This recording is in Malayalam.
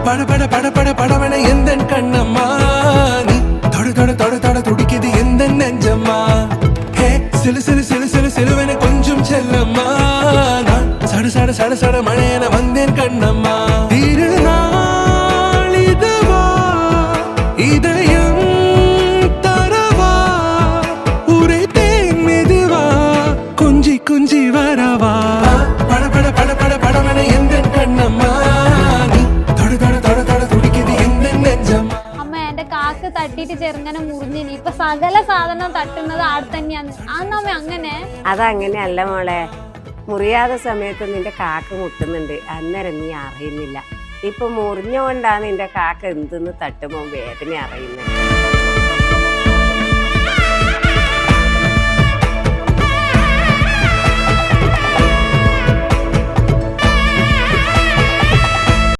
പട പട പട പട പടവണ എന്തൻ കണ്ണമ്മ നീ തൊട തൊട തൊട തൊട തുടിക്കത് എന്തൻ നെഞ്ചമ്മ ഹേ സിലു സിലു സിലു സിലു സിലുവന കൊഞ്ചും ചെല്ലമ്മ ഞാൻ സട സട സട സട മഴയന വന്നേൻ കണ്ണമ്മ തിരുനാളിതുവാ இதயம் தரவா உரை தேன் மெதுவா கொஞ்சி கொஞ்சி வரவா பட பட பட பட படவன எந்தன் கண்ணம்மா நீ தொட தொட தொட தொட துடிக்குது எந்தன் நெஞ்சம்மா അമ്മ എന്റെ കാക്ക് തട്ടിയിട്ട് ചെറുങ്ങനെ മുറിഞ്ഞിനി ഇപ്പൊ സകല സാധനം തട്ടുന്നത് ആടെ തന്നെയാണ് അമ്മ അങ്ങനെ അതങ്ങനെയല്ല മോളെ മുറിയാതെ സമയത്ത് നിന്റെ കാക്ക മുട്ടുന്നുണ്ട് അന്നേരം നീ അറിയുന്നില്ല ഇപ്പൊ മുറിഞ്ഞുകൊണ്ടാണ് നിന്റെ കാക്ക എന്തെന്ന് തട്ടുമ്പോ വേദന അറിയുന്നത്